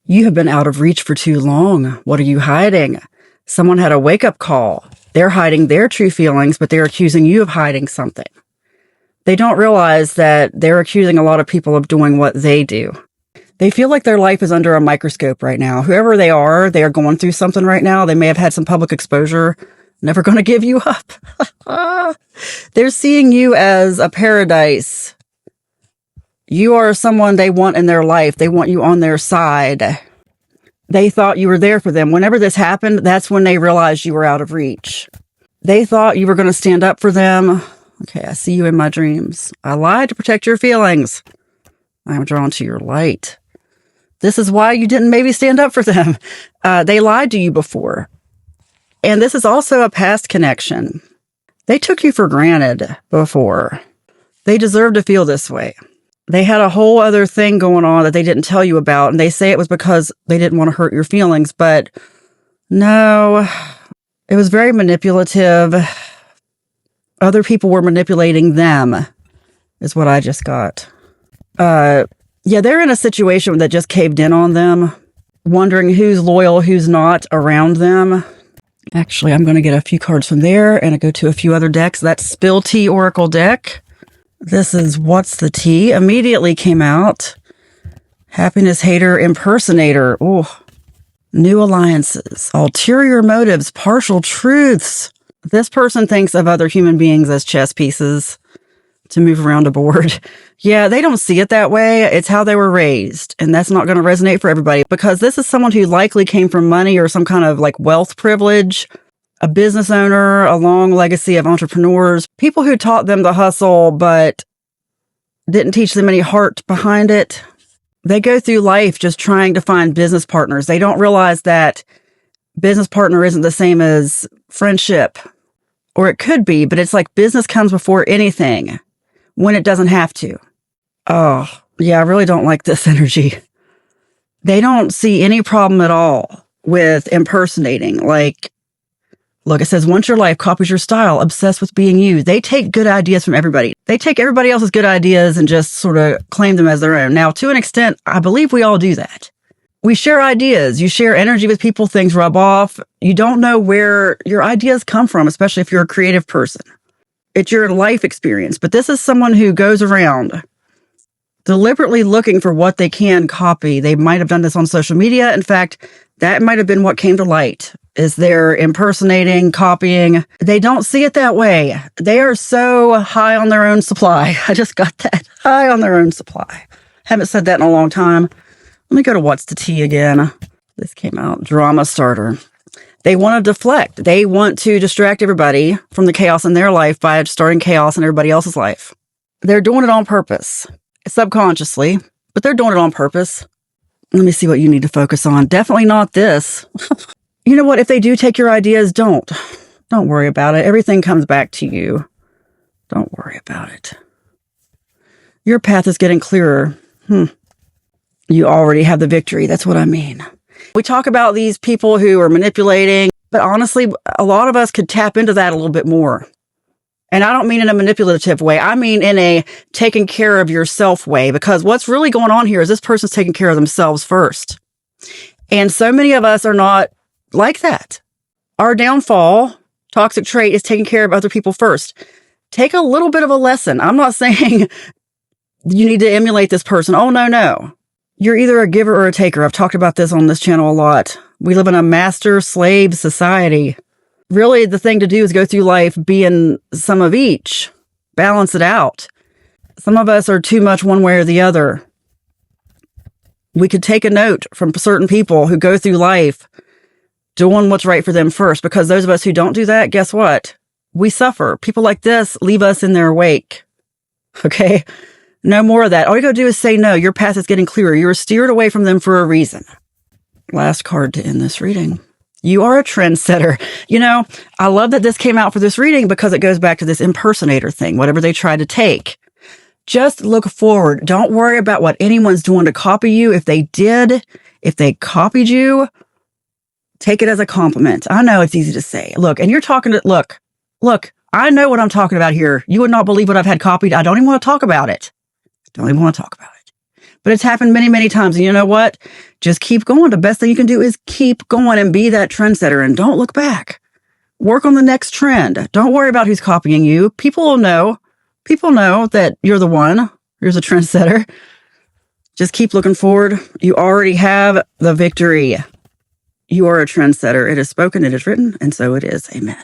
You have been out of reach for too long. What are you hiding? Someone had a wake-up call. They're hiding their true feelings, but they're accusing you of hiding something. They don't realize that they're accusing a lot of people of doing what they do. They feel like their life is under a microscope right now. Whoever they are going through something right now. They may have had some public exposure. Never going to give you up. They're seeing you as a paradise. You are someone they want in their life. They want you on their side. They thought you were there for them. Whenever this happened, that's when they realized you were out of reach. They thought you were going to stand up for them. Okay, I see you in my dreams. I lied to protect your feelings. I am drawn to your light. This is why you didn't maybe stand up for them. They lied to you before. And this is also a past connection. They took you for granted before. They deserve to feel this way. They had a whole other thing going on that they didn't tell you about, and they say it was because they didn't want to hurt your feelings, but no, it was very manipulative. Other people were manipulating them, is what I just got. Yeah, they're in a situation that just caved in on them, wondering who's loyal, who's not around them. Actually, I'm going to get a few cards from there and I go to a few other decks. That's Spill Tea Oracle deck. This is What's the Tea? Immediately came out. Happiness Hater Impersonator. Oh, new alliances, ulterior motives, partial truths. This person thinks of other human beings as chess pieces to move around a board. Yeah, they don't see it that way. It's how they were raised. And that's not going to resonate for everybody because this is someone who likely came from money or some kind of like wealth privilege. A business owner, a long legacy of entrepreneurs, people who taught them the hustle, but didn't teach them any heart behind it. They go through life just trying to find business partners. They don't realize that business partner isn't the same as friendship, or it could be, but it's like business comes before anything when it doesn't have to. Oh, yeah, I really don't like this energy. They don't see any problem at all with impersonating. Like, look, it says, once your life copies your style, obsessed with being you. They take good ideas from everybody. They take everybody else's good ideas and just sort of claim them as their own. Now, to an extent, I believe we all do that. We share ideas. You share energy with people. Things rub off. You don't know where your ideas come from, especially if you're a creative person. It's your life experience. But this is someone who goes around deliberately looking for what they can copy. They might have done this on social media. In fact, that might have been what came to light. Is they're impersonating, copying. They don't see it that way. They are so high on their own supply. I just got that. High on their own supply. Haven't said that in a long time. Let me go to What's the Tea again. This came out. Drama starter. They want to deflect. They want to distract everybody from the chaos in their life by starting chaos in everybody else's life. They're doing it on purpose. Subconsciously, but they're doing it on purpose. Let me see what you need to focus on. Definitely not this. You know what? If they do take your ideas, don't worry about it. Everything comes back to you. Don't worry about it. Your path is getting clearer. You already have the victory. That's what I mean. We talk about these people who are manipulating, but honestly, a lot of us could tap into that a little bit more. And I don't mean in a manipulative way. I mean in a taking care of yourself way, because what's really going on here is this person's taking care of themselves first. And so many of us are not like that. Our downfall, toxic trait, is taking care of other people first. Take a little bit of a lesson. I'm not saying you need to emulate this person. Oh, no. You're either a giver or a taker. I've talked about this on this channel a lot. We live in a master-slave society. Really, the thing to do is go through life being some of each. Balance it out. Some of us are too much one way or the other. We could take a note from certain people who go through life doing what's right for them first, because those of us who don't do that, guess what? We suffer. People like this leave us in their wake. Okay? No more of that. All you gotta do is say no. Your path is getting clearer. You were steered away from them for a reason. Last card to end this reading. You are a trendsetter. You know, I love that this came out for this reading because it goes back to this impersonator thing, whatever they try to take. Just look forward. Don't worry about what anyone's doing to copy you. If they copied you, take it as a compliment. I know it's easy to say. Look, and you're talking to, look, I know what I'm talking about here. You would not believe what I've had copied. I don't even want to talk about it. But it's happened many, many times. And you know what? Just keep going. The best thing you can do is keep going and be that trendsetter and don't look back. Work on the next trend. Don't worry about who's copying you. People will know. People know that you're the one. You're the trendsetter. Just keep looking forward. You already have the victory. You are a trendsetter. It is spoken, it is written, and so it is. Amen.